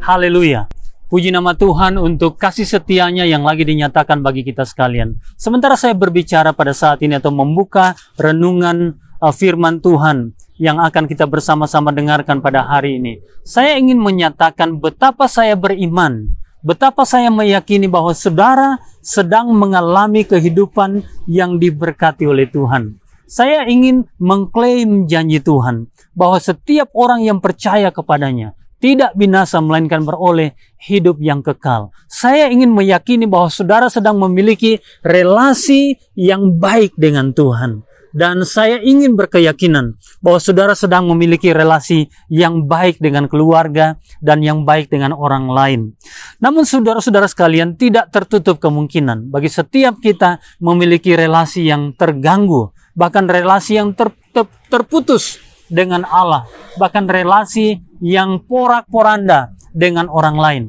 Haleluya. Puji nama Tuhan untuk kasih setianya yang lagi dinyatakan bagi kita sekalian. Sementara saya berbicara pada saat ini atau membuka renungan firman Tuhan yang akan kita bersama-sama dengarkan pada hari ini, saya ingin menyatakan betapa saya beriman, betapa saya meyakini bahwa saudara sedang mengalami kehidupan yang diberkati oleh Tuhan. Saya ingin mengklaim janji Tuhan bahwa setiap orang yang percaya kepadanya tidak binasa melainkan beroleh hidup yang kekal. Saya ingin meyakini bahwa saudara sedang memiliki relasi yang baik dengan Tuhan. Dan saya ingin berkeyakinan bahwa saudara sedang memiliki relasi yang baik dengan keluarga dan yang baik dengan orang lain. Namun saudara-saudara sekalian, tidak tertutup kemungkinan bagi setiap kita memiliki relasi yang terganggu, bahkan relasi yang terputus dengan Allah, bahkan relasi yang porak-poranda dengan orang lain.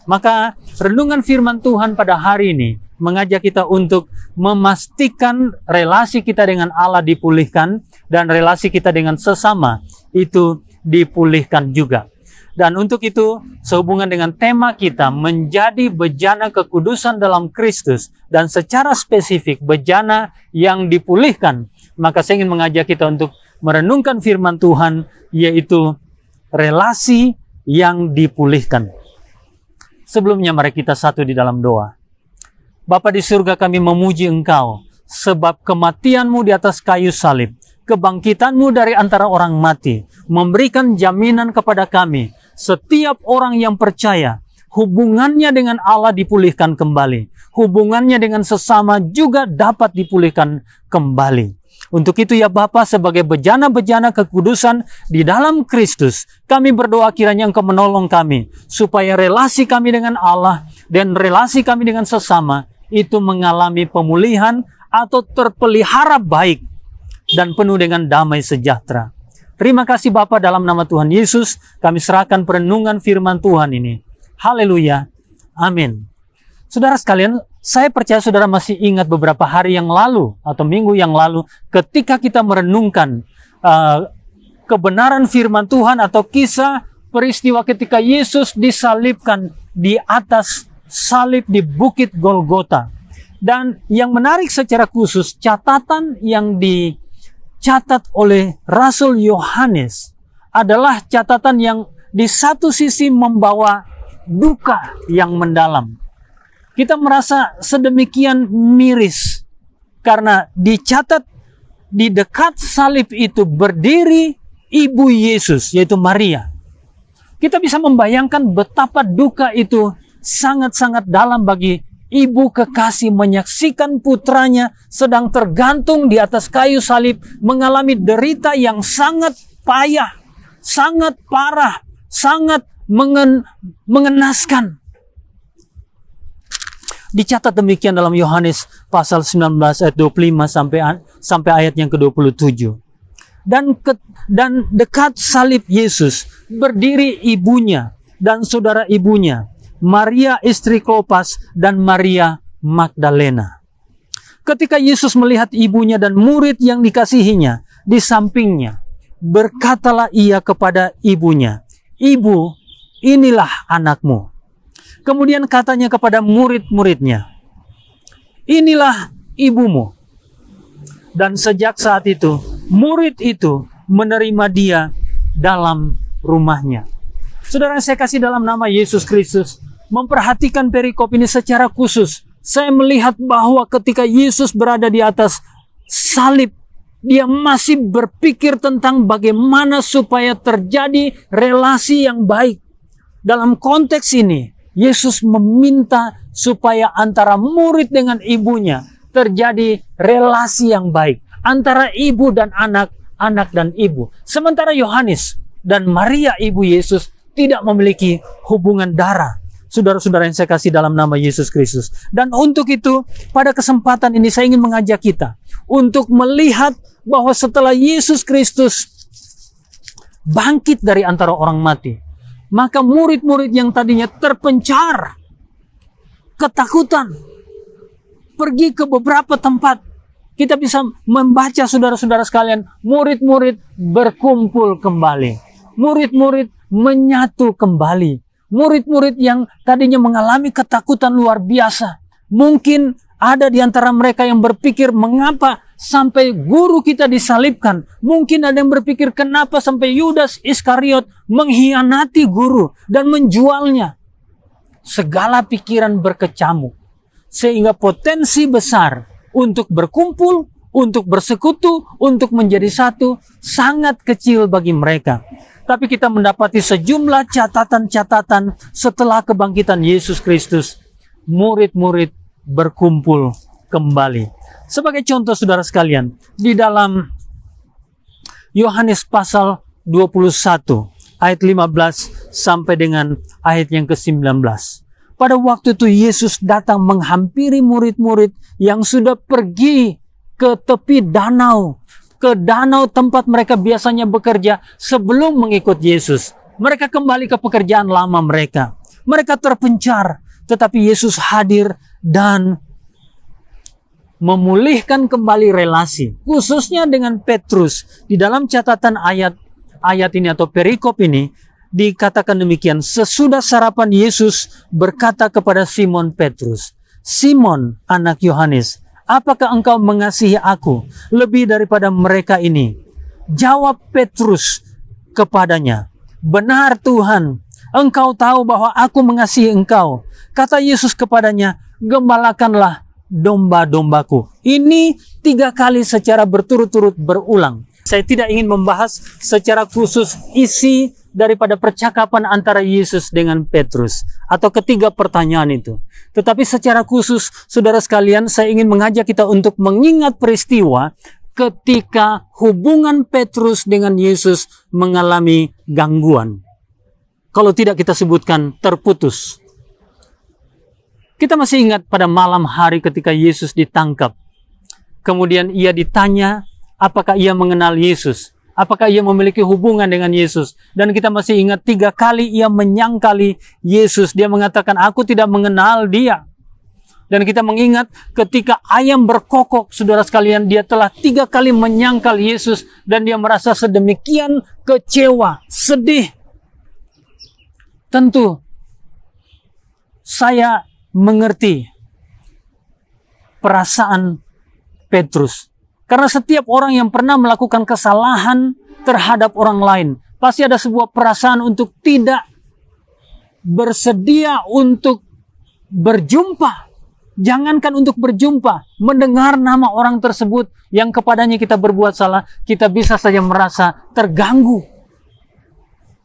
Maka renungan firman Tuhan pada hari ini mengajak kita untuk memastikan relasi kita dengan Allah dipulihkan dan relasi kita dengan sesama itu dipulihkan juga. Dan untuk itu, sehubungan dengan tema kita menjadi bejana kekudusan dalam Kristus dan secara spesifik bejana yang dipulihkan, maka saya ingin mengajak kita untuk merenungkan firman Tuhan, yaitu relasi yang dipulihkan. Sebelumnya mari kita satu di dalam doa. Bapa di surga, kami memuji Engkau sebab kematian-Mu di atas kayu salib, kebangkitan-Mu dari antara orang mati, memberikan jaminan kepada kami, setiap orang yang percaya, hubungannya dengan Allah dipulihkan kembali. Hubungannya dengan sesama juga dapat dipulihkan kembali. Untuk itu ya Bapa, sebagai bejana-bejana kekudusan di dalam Kristus, kami berdoa kiranya Engkau menolong kami, supaya relasi kami dengan Allah dan relasi kami dengan sesama itu mengalami pemulihan atau terpelihara baik dan penuh dengan damai sejahtera. Terima kasih Bapa, dalam nama Tuhan Yesus, kami serahkan perenungan firman Tuhan ini. Haleluya. Amin. Saudara sekalian, saya percaya saudara masih ingat beberapa hari yang lalu atau minggu yang lalu ketika kita merenungkan kebenaran firman Tuhan atau kisah peristiwa ketika Yesus disalibkan di atas salib di Bukit Golgota. Dan yang menarik secara khusus, catatan yang dicatat oleh Rasul Yohanes adalah catatan yang di satu sisi membawa duka yang mendalam. Kita merasa sedemikian miris karena dicatat di dekat salib itu berdiri ibu Yesus, yaitu Maria. Kita bisa membayangkan betapa duka itu sangat-sangat dalam bagi ibu kekasih menyaksikan putranya sedang tergantung di atas kayu salib, mengalami derita yang sangat payah, sangat parah, sangat mengenaskan. Dicatat demikian dalam Yohanes pasal 19 ayat 25 sampai ayat yang ke-27. Dan dekat salib Yesus berdiri ibunya dan saudara ibunya, Maria istri Klopas dan Maria Magdalena. Ketika Yesus melihat ibunya dan murid yang dikasihinya di sampingnya, berkatalah ia kepada ibunya, "Ibu, inilah anakmu." Kemudian katanya kepada murid-muridnya, "Inilah ibumu." Dan sejak saat itu, murid itu menerima dia dalam rumahnya. Saudara, saya kasih dalam nama Yesus Kristus, memperhatikan perikop ini secara khusus. Saya melihat bahwa ketika Yesus berada di atas salib, dia masih berpikir tentang bagaimana supaya terjadi relasi yang baik. Dalam konteks ini, Yesus meminta supaya antara murid dengan ibunya terjadi relasi yang baik. Antara ibu dan anak, anak dan ibu. Sementara Yohanes dan Maria ibu Yesus tidak memiliki hubungan darah. Saudara-saudara yang saya kasih dalam nama Yesus Kristus. Dan untuk itu, pada kesempatan ini saya ingin mengajak kita untuk melihat bahwa setelah Yesus Kristus bangkit dari antara orang mati, maka murid-murid yang tadinya terpencar, ketakutan, pergi ke beberapa tempat. Kita bisa membaca, saudara-saudara sekalian, murid-murid berkumpul kembali. Murid-murid menyatu kembali. Murid-murid yang tadinya mengalami ketakutan luar biasa. Mungkin ada di antara mereka yang berpikir, mengapa sampai guru kita disalibkan? Mungkin ada yang berpikir, kenapa sampai Yudas Iskariot mengkhianati guru dan menjualnya? Segala pikiran berkecamuk, sehingga potensi besar untuk berkumpul, untuk bersekutu, untuk menjadi satu, sangat kecil bagi mereka. Tapi kita mendapati sejumlah catatan-catatan setelah kebangkitan Yesus Kristus, murid-murid berkumpul kembali. Sebagai contoh saudara sekalian, di dalam Yohanes pasal 21 ayat 15 sampai dengan ayat yang ke-19. Pada waktu itu Yesus datang menghampiri murid-murid yang sudah pergi ke tepi danau, ke danau tempat mereka biasanya bekerja sebelum mengikut Yesus. Mereka kembali ke pekerjaan lama mereka. Mereka terpencar, tetapi Yesus hadir dan memulihkan kembali relasi, khususnya dengan Petrus. Di dalam catatan ayat ini atau perikop ini dikatakan demikian: sesudah sarapan Yesus berkata kepada Simon Petrus, "Simon, anak Yohanes, apakah engkau mengasihi aku lebih daripada mereka ini?" Jawab Petrus kepadanya, "Benar Tuhan, engkau tahu bahwa aku mengasihi engkau." Kata Yesus kepadanya, "Gembalakanlah domba-dombaku." Ini 3 kali secara berturut-turut berulang. Saya tidak ingin membahas secara khusus isi daripada percakapan antara Yesus dengan Petrus atau ketiga pertanyaan itu. Tetapi secara khusus, saudara sekalian, saya ingin mengajak kita untuk mengingat peristiwa ketika hubungan Petrus dengan Yesus mengalami gangguan. Kalau tidak kita sebutkan terputus. Kita masih ingat pada malam hari ketika Yesus ditangkap. Kemudian ia ditanya apakah ia mengenal Yesus, apakah ia memiliki hubungan dengan Yesus. Dan kita masih ingat 3 kali ia menyangkali Yesus. Dia mengatakan, "Aku tidak mengenal dia." Dan kita mengingat ketika ayam berkokok, saudara sekalian, dia telah 3 kali menyangkal Yesus. Dan dia merasa sedemikian kecewa, sedih. Tentu saya mengerti perasaan Petrus. Karena setiap orang yang pernah melakukan kesalahan terhadap orang lain, pasti ada sebuah perasaan untuk tidak bersedia untuk berjumpa. Jangankan untuk berjumpa, mendengar nama orang tersebut yang kepadanya kita berbuat salah, kita bisa saja merasa terganggu.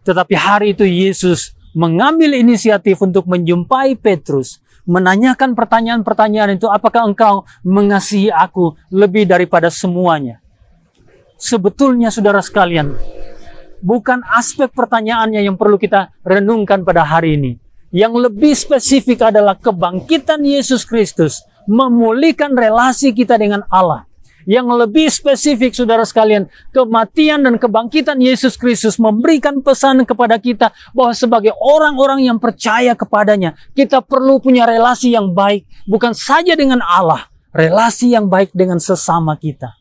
Tetapi hari itu Yesus mengambil inisiatif untuk menjumpai Petrus, menanyakan pertanyaan-pertanyaan itu, apakah engkau mengasihi aku lebih daripada semuanya? Sebetulnya saudara sekalian, bukan aspek pertanyaannya yang perlu kita renungkan pada hari ini. Yang lebih spesifik adalah kebangkitan Yesus Kristus memulihkan relasi kita dengan Allah. Yang lebih spesifik saudara sekalian, kematian dan kebangkitan Yesus Kristus memberikan pesan kepada kita bahwa sebagai orang-orang yang percaya kepadanya, kita perlu punya relasi yang baik, bukan saja dengan Allah, relasi yang baik dengan sesama kita,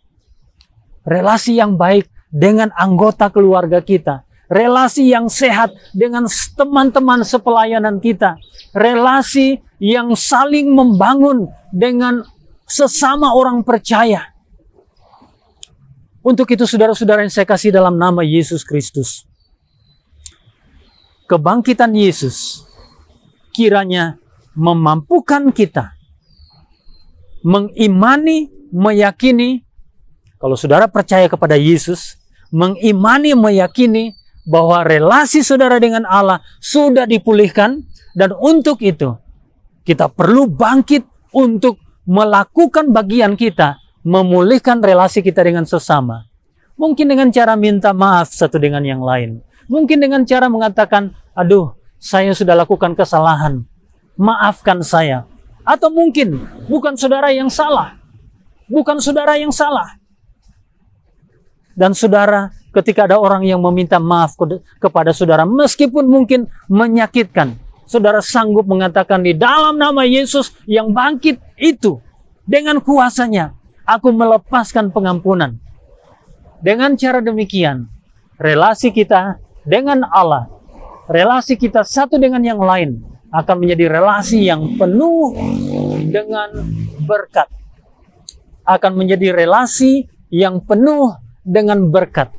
relasi yang baik dengan anggota keluarga kita, relasi yang sehat dengan teman-teman sepelayanan kita, relasi yang saling membangun dengan sesama orang percaya. Untuk itu saudara-saudara yang saya kasih dalam nama Yesus Kristus, kebangkitan Yesus kiranya memampukan kita mengimani, meyakini, kalau saudara percaya kepada Yesus, mengimani, meyakini bahwa relasi saudara dengan Allah sudah dipulihkan, dan untuk itu kita perlu bangkit untuk melakukan bagian kita, memulihkan relasi kita dengan sesama. Mungkin dengan cara minta maaf satu dengan yang lain. Mungkin dengan cara mengatakan, "Aduh, saya sudah lakukan kesalahan, maafkan saya." Atau mungkin bukan saudara yang salah, bukan saudara yang salah. Dan saudara, ketika ada orang yang meminta maaf kepada saudara, meskipun mungkin menyakitkan, saudara sanggup mengatakan, "Di dalam nama Yesus yang bangkit itu, dengan kuasanya, aku melepaskan pengampunan." Dengan cara demikian, relasi kita dengan Allah relasi kita satu dengan yang lain akan menjadi relasi yang penuh dengan berkat. Akan menjadi relasi yang penuh dengan berkat.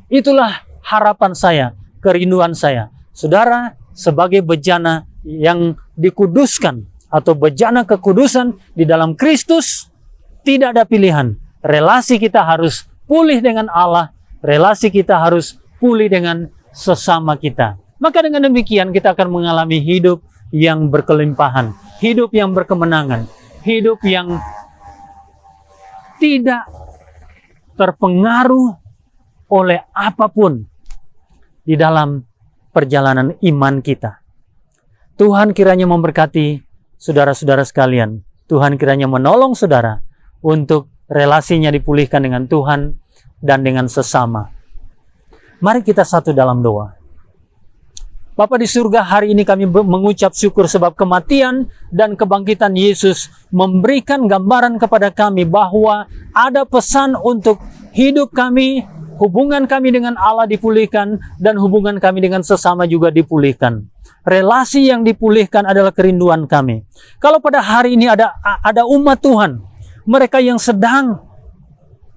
Itulah harapan saya, kerinduan saya. Saudara, sebagai bejana yang dikuduskan atau bejana kekudusan di dalam Kristus, tidak ada pilihan. Relasi kita harus pulih dengan Allah, relasi kita harus pulih dengan sesama kita. Maka dengan demikian kita akan mengalami hidup yang berkelimpahan, hidup yang berkemenangan, hidup yang tidak terpengaruh oleh apapun di dalam perjalanan iman kita. Tuhan kiranya memberkati saudara-saudara sekalian. Tuhan kiranya menolong saudara untuk relasinya dipulihkan dengan Tuhan dan dengan sesama. Mari kita satu dalam doa. Bapa di surga, hari ini kami mengucap syukur sebab kematian dan kebangkitan Yesus memberikan gambaran kepada kami bahwa ada pesan untuk hidup kami, hubungan kami dengan Allah dipulihkan, dan hubungan kami dengan sesama juga dipulihkan. Relasi yang dipulihkan adalah kerinduan kami. Kalau pada hari ini ada umat Tuhan, mereka yang sedang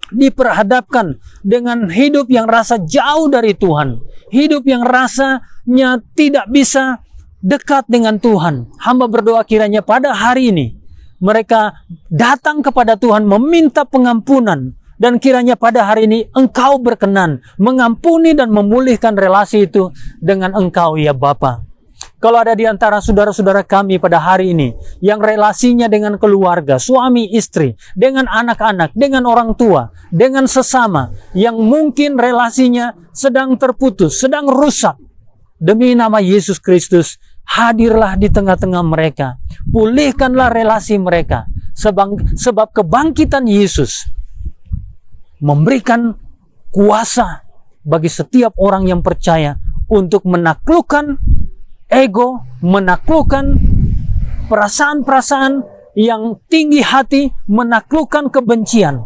diperhadapkan dengan hidup yang rasa jauh dari Tuhan, hidup yang rasanya tidak bisa dekat dengan Tuhan, hamba berdoa kiranya pada hari ini mereka datang kepada Tuhan meminta pengampunan, dan kiranya pada hari ini Engkau berkenan mengampuni dan memulihkan relasi itu dengan Engkau ya Bapa. Kalau ada di antara saudara-saudara kami pada hari ini yang relasinya dengan keluarga, suami istri, dengan anak-anak, dengan orang tua, dengan sesama, yang mungkin relasinya sedang terputus, sedang rusak, demi nama Yesus Kristus, hadirlah di tengah-tengah mereka. Pulihkanlah relasi mereka, sebab kebangkitan Yesus memberikan kuasa bagi setiap orang yang percaya untuk menaklukkan ego, menaklukkan perasaan-perasaan yang tinggi hati, menaklukkan kebencian.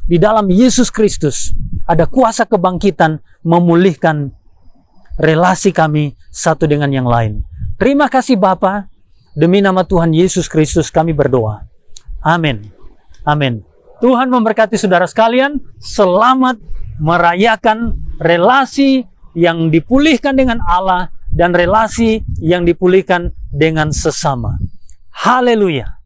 Di dalam Yesus Kristus ada kuasa kebangkitan memulihkan relasi kami satu dengan yang lain. Terima kasih Bapa, demi nama Tuhan Yesus Kristus kami berdoa. Amin. Amin. Tuhan memberkati saudara sekalian. Selamat merayakan relasi yang dipulihkan dengan Allah dan relasi yang dipulihkan dengan sesama. Haleluya.